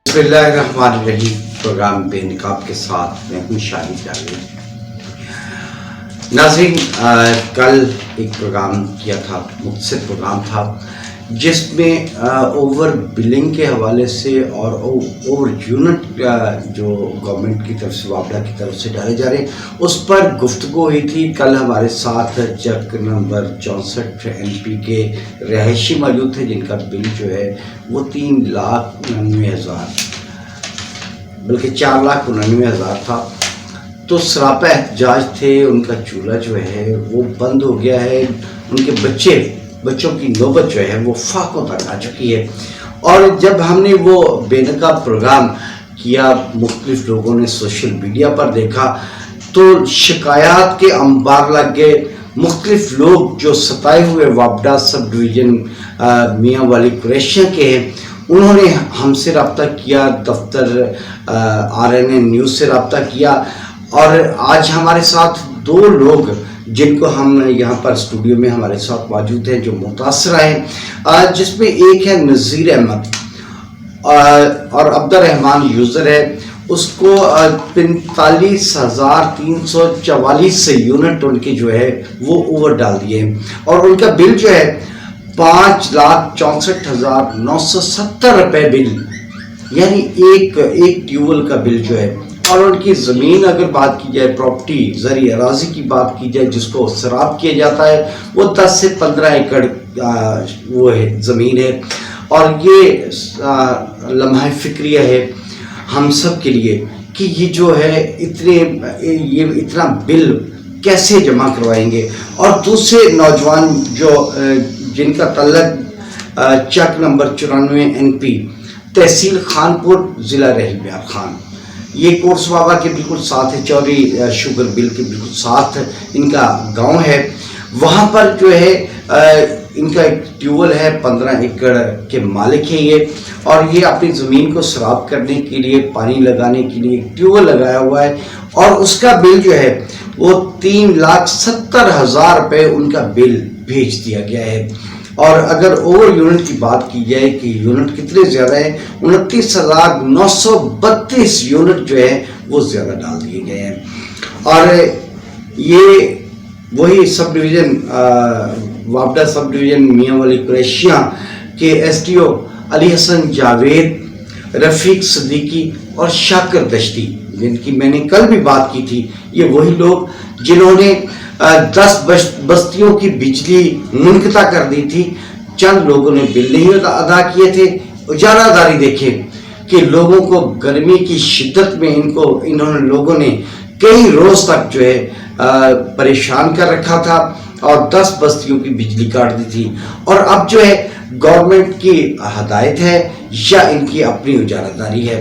بسم اللہ الرحمن الرحیم پروگرام بے نقاب کے ساتھ میں ہوں شاہد جاوید۔ ناظرین، کل ایک پروگرام کیا تھا، مختصر پروگرام تھا جس میں اوور بلنگ کے حوالے سے اور اوور یونٹ جو گورنمنٹ کی طرف سے وابڈا کی طرف سے ڈالے جا رہے ہیں اس پر گفتگو ہوئی تھی۔ کل ہمارے ساتھ چک نمبر 64 MP کے رہائشی موجود تھے جن کا بل جو ہے وہ 3,99,000 بلکہ 4,99,000 تھا۔ تو سراپا احتجاج تھے، ان کا چولہا جو ہے وہ بند ہو گیا ہے، ان کے بچوں کی نوبت جو ہے وہ فاقوں تک آ چکی ہے۔ اور جب ہم نے وہ بے نقاب پروگرام کیا، مختلف لوگوں نے سوشل میڈیا پر دیکھا تو شکایات کے انبار لگ گئے۔ مختلف لوگ جو ستائے ہوئے وابڈا سب ڈویژن میاں والی قریشیاں کے ہیں، انہوں نے ہم سے رابطہ کیا، دفتر RNA نیوز سے رابطہ کیا، اور آج ہمارے ساتھ دو لوگ جن کو ہم یہاں پر اسٹوڈیو میں ہمارے ساتھ موجود ہیں جو متاثرہ ہیں، جس میں ایک ہے نذیر احمد اور عبد الرحمن یوزر ہے۔ اس کو 45,344 یونٹ ان کے جو ہے وہ اوور ڈال دیے ہیں، اور ان کا بل جو ہے 5,64,970 روپے بل، یعنی ایک ٹیوبل کا بل جو ہے۔ اور ان کی زمین اگر بات کی جائے، پراپرٹی زرعی اراضی کی بات کی جائے جس کو سراب کیا جاتا ہے، وہ 10 سے 15 ایکڑ وہ ہے زمین ہے۔ اور یہ لمحہ فکریہ ہے ہم سب کے لیے کہ یہ جو ہے اتنا بل کیسے جمع کروائیں گے۔ اور دوسرے نوجوان جن کا تعلق چک نمبر 94 NP تحصیل خانپور ضلع رحیل بیار خان، یہ کورس بابا کے بالکل ساتھ ہے، چوری شوگر بل کے بالکل ساتھ ان کا گاؤں ہے۔ وہاں پر جو ہے ان کا ایک ٹیوبل ہے، 15 ایکڑ کے مالک ہیں یہ، اور یہ اپنی زمین کو سراب کرنے کے لیے، پانی لگانے کے لیے ایک ٹیوبل لگایا ہوا ہے، اور اس کا بل جو ہے وہ 3,70,000 روپے ان کا بل بھیج دیا گیا ہے۔ اور اگر اوور یونٹ کی بات کی جائے کہ یونٹ کتنے زیادہ ہیں، 29,932 یونٹ جو ہے وہ زیادہ ڈال دیے گئے ہیں۔ اور یہ وہی سب ڈویژن وابڈا سب ڈویژن میاں والی قریشیاں کے SDO علی حسن جاوید، رفیق صدیقی اور شاکر دشتی، جن کی میں نے کل بھی بات کی تھی، یہ وہی لوگ جنہوں نے 10 بستیوں کی بجلی منقطع کر دی تھی۔ چند لوگوں نے بل نہیں ادا کیے تھے۔ اجارہ داری دیکھیں کہ لوگوں کو گرمی کی شدت میں انہوں نے لوگوں نے کئی روز تک جو ہے پریشان کر رکھا تھا، اور 10 بستیوں کی بجلی کاٹ دی تھی۔ اور اب جو ہے گورنمنٹ کی ہدایت ہے یا ان کی اپنی اجارہ داری ہے؟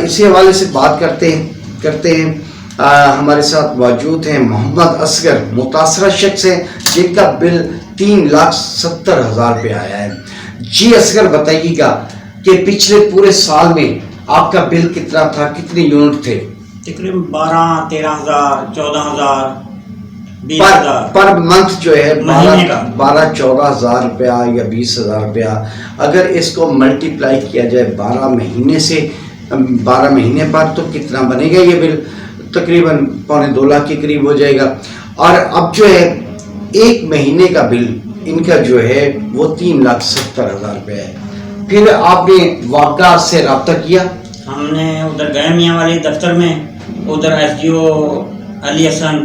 اسی حوالے سے بات کرتے ہیں۔ ہمارے ساتھ موجود ہیں محمد اصغر، متاثرہ شخص ہیں جن کا بل 3,70,000 روپے آیا ہے۔ جی اصغر، بتائیے گا کہ پچھلے پورے سال میں آپ کا بل کتنا تھا، کتنے یونٹ تھے؟ تقریباً 12-13,000 14,000 20,000 پر منتھ جو ہے 12-14,000 روپیہ یا 20,000 روپیہ۔ اگر اس کو ملٹیپلائی کیا جائے 12 مہینے پر تو کتنا بنے گا یہ بل؟ تقریباً 2.25 لاکھ کے قریب ہو جائے گا۔ اور اب جو ہے ایک مہینے کا بل ان کا جو ہے وہ 3,70,000 روپے ہے۔ پھر آپ نے وابڈا سے رابطہ کیا؟ ہم نے ادھر گئے میاں والی دفتر میں، ادھر SDO علی حسن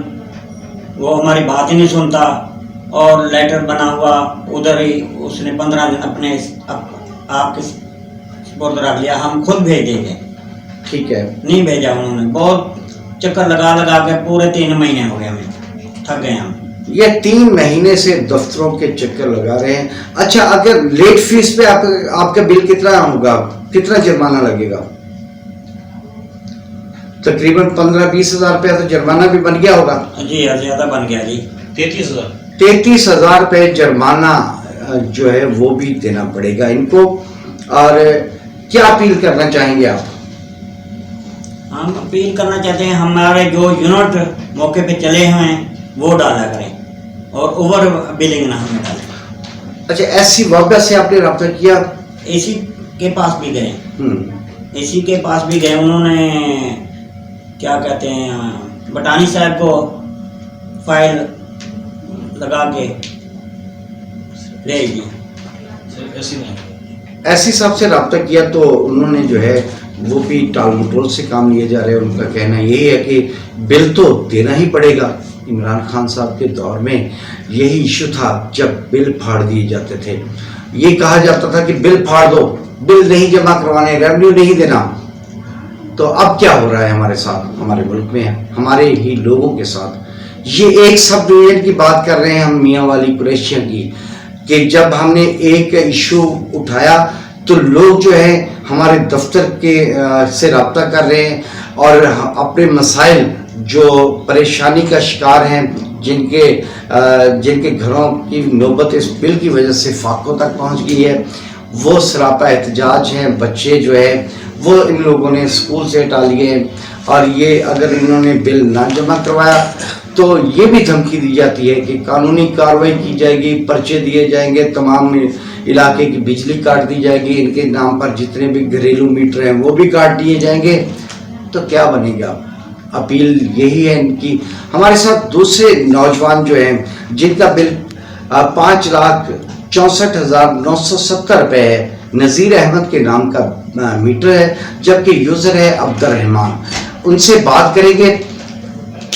وہ ہماری بات ہی نہیں سنتا، اور لیٹر بنا ہوا ادھر ہی اس نے 15 دن اپنے آپ کے سپرد رکھ لیا، ہم خود بھیج دیں گے۔ ٹھیک ہے، نہیں بھیجا انہوں نے، بہت چکر لگا کے پورے 3 مہینے ہو گئے، ہمیں تھک گئے ہم۔ یہ 3 مہینے سے دفتروں کے چکر لگا رہے ہیں۔ اچھا، اگر لیٹ فیس پہ آپ کا بل کتنا ہوگا، کتنا جرمانہ لگے گا؟ تقریباً 15-20 ہزار روپیہ تو جرمانہ بھی بن گیا ہوگا۔ جی زیادہ بن گیا جی، 33,000 روپے جرمانہ جو ہے وہ بھی دینا پڑے گا ان کو۔ اور کیا اپیل کرنا چاہیں گے آپ؟ ہم اپیل کرنا چاہتے ہیں ہمارے جو یونٹ موقع پہ چلے ہیں وہ ڈالا کریں، اور اوور بلنگ نہ ہمیں ڈالیں۔ اچھا، ایسی وابڈا سے آپ نے رابطہ کیا؟ AC کے پاس بھی گئے، इसी के पास भी गए, उन्होंने क्या कहते हैं बटानी साहब को फाइल लगा के ले दी। ऐसी साहब से रब्ता किया तो उन्होंने जो है वो भी टाल मटोल से काम लिए जा रहे हैं। उनका कहना यही है कि बिल तो देना ही पड़ेगा। इमरान खान साहब के दौर में यही इशू था, जब बिल फाड़ दिए जाते थे। ये कहा जाता था कि बिल फाड़ दो, बिल नहीं जमा करवाने, रेवेन्यू नहीं देना। तो अब क्या हो रहा है हमारे साथ, हमारे मुल्क में, हमारे ही लोगों के साथ। ये एक सब डिवीजन की बात कर रहे हैं हम, मियाँ वाली कुरैशियों की, कि जब हमने एक इशू उठाया तो लोग जो है हमारे दफ्तर के से रब्ता कर रहे हैं और अपने मसाइल जो परेशानी का शिकार हैं, जिनके घरों की नौबत इस बिल की वजह से फाकों तक पहुंच गई है, वो सरापा एहतजाज हैं। बच्चे जो है वो इन लोगों ने स्कूल से हटा लिए हैं, और ये अगर इन्होंने बिल ना जमा करवाया तो ये भी धमकी दी जाती है कि कानूनी कार्रवाई की जाएगी, पर्चे दिए जाएंगे, तमाम इलाके की बिजली काट दी जाएगी, इनके नाम पर जितने भी घरेलू मीटर हैं वो भी काट दिए जाएंगे। तो क्या बनेगा? अपील यही है इनकी। हमारे साथ दूसरे नौजवान जो हैं जिनका बिल 5,64,970 रुपये है, नज़ीर अहमद के नाम का मीटर है, जबकि यूज़र है अब्दुर्रहमान। उनसे बात करेंगे।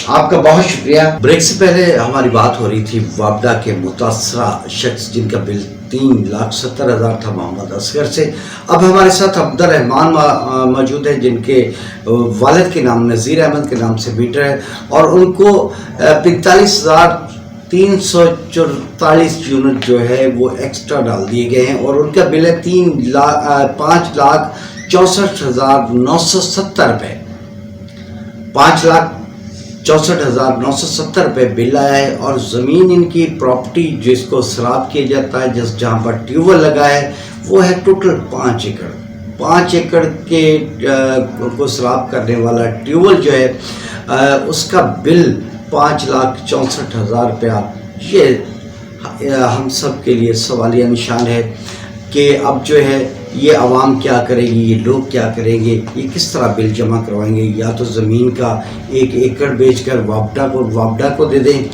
आपका बहुत शुक्रिया। ब्रेक से पहले हमारी बात हो रही थी वापडा के मुतासरा शख्स जिनका बिल 3,70,000 था, मोहम्मद असगर से। अब हमारे साथ अब्दुर्रहमान मौजूद है जिनके वालिद के नाम नज़ीर अहमद के नाम से मीटर है, और उनको 45,344 यूनिट जो है वो एक्स्ट्रा डाल दिए गए हैं, और उनका बिल है 5,64,970 रुपये। 5,64,970 रुपये बिल आया है। और ज़मीन इनकी प्रॉपर्टी जिसको सराब किया जाता है, जहाँ पर ट्यूबवेल लगा है, वो है टोटल 5 एकड़। 5 एकड़ के को सराब करने वाला ट्यूबवेल जो है उसका बिल 5,64,000 रुपया। ये हम सब के लिए सवालिया निशान है कि अब जो है ये आवाम क्या करेगी, ये लोग क्या करेंगे, ये किस तरह बिल जमा करवाएंगे। या तो ज़मीन का 1 एकड़ बेचकर वापडा को दे दें,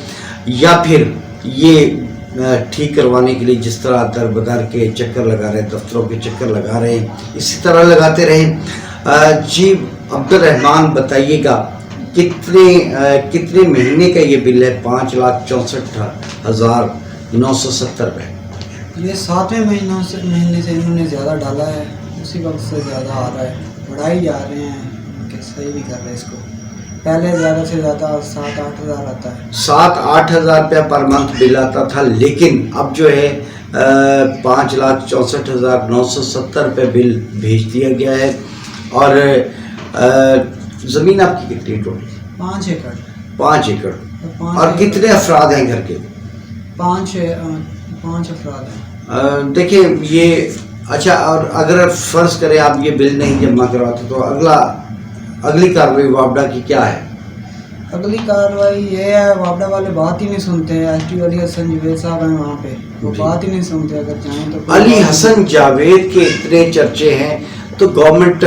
या फिर ये ठीक करवाने के लिए जिस तरह दर बदर के चक्कर लगा रहे हैं, दफ्तरों के चक्कर लगा रहे हैं, इसी तरह लगाते रहें। जी अब्दुर्रहमान बताइएगा, कितने महीने का ये बिल है 5,64,970 रुपये? ये 7वें महीने से इन्होंने ज़्यादा डाला है, उसी वक्त से ज़्यादा आ रहा है, बढ़ाई जा रहे हैं कि सही नहीं कर रहे इसको। पहले ज़्यादा से ज़्यादा 7-8 हज़ार आता है, 7-8 हज़ार रुपया पर मंथ बिल आता था, लेकिन अब जो है 5,64,970 रुपये बिल भेज दिया गया है। और ज़मीन आपकी कितनी टोटल? 5 एकड़। 5 एकड़। और कितने अफराद हैं घर के? 5 अफराद हैं। देखिए ये अच्छा, और अगर फ़र्ज़ करें आप ये बिल नहीं जमा करवाते तो अगली कार्रवाई वापडा की क्या है? अगली कार्रवाई ये है, वापडा वाले बात ही नहीं सुनते हैं। SDO अली हसन जावेद साहब हैं वहाँ पे, वो बात ही नहीं सुनते। अगर चाहें तो अली हसन जावेद के इतने चर्चे हैं, तो गवर्नमेंट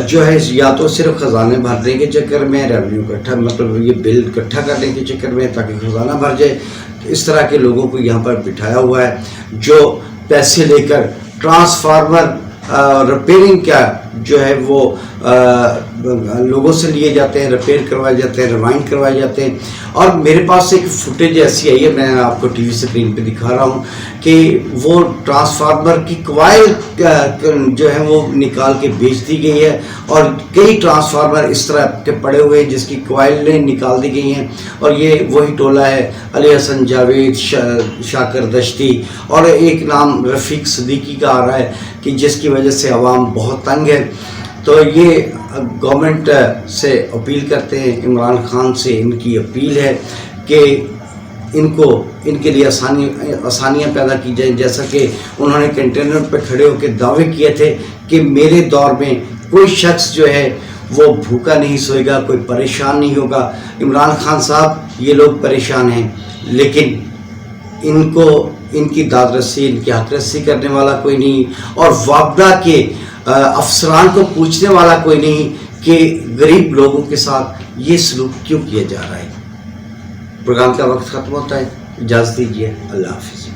जो है या तो सिर्फ ख़जाने भरने के चक्कर में, रेवेन्यू इकट्ठा मतलब ये बिल इकट्ठा करने के चक्कर में ताकि ख़जाना भर जाए, इस तरह के लोगों को यहाँ पर बिठाया हुआ है जो पैसे लेकर ट्रांसफार्मर रिपेयरिंग का जो है वो लोगों से लिए जाते हैं, रिपेयर करवाए जाते हैं, रिवाइंड करवाए जाते हैं। और मेरे पास एक फुटेज ऐसी आई है, मैं आपको टीवी स्क्रीन पे दिखा रहा हूँ कि वो ट्रांसफार्मर की कॉइल जो है वो निकाल के बेच दी गई है, और कई ट्रांसफार्मर इस तरह के पड़े हुए हैं जिसकी कॉइलें निकाल दी गई हैं। और ये वही टोला है अली हसन जावेद, शाकर दश्ती, और एक नाम रफ़ीक सिद्दीकी का आ रहा है कि जिसकी वजह से आवाम बहुत तंग है। तो ये गवर्नमेंट से अपील करते हैं, इमरान खान से इनकी अपील है कि इनके लिए आसानियाँ पैदा की जाएं। जैसा कि उन्होंने कंटेनर पर खड़े होकर दावे किए थे कि मेरे दौर में कोई शख्स जो है वो भूखा नहीं सोएगा, कोई परेशान नहीं होगा। इमरान खान साहब, ये लोग परेशान हैं, लेकिन इनकी दाद रस्सी, इनकी हक रस्सी करने वाला कोई नहीं। और वापडा के افسران کو پوچھنے والا کوئی نہیں کہ غریب لوگوں کے ساتھ یہ سلوک کیوں کیا جا رہا ہے. پروگرام کا وقت ختم ہوتا ہے. اجازت دیجیے. اللہ حافظ.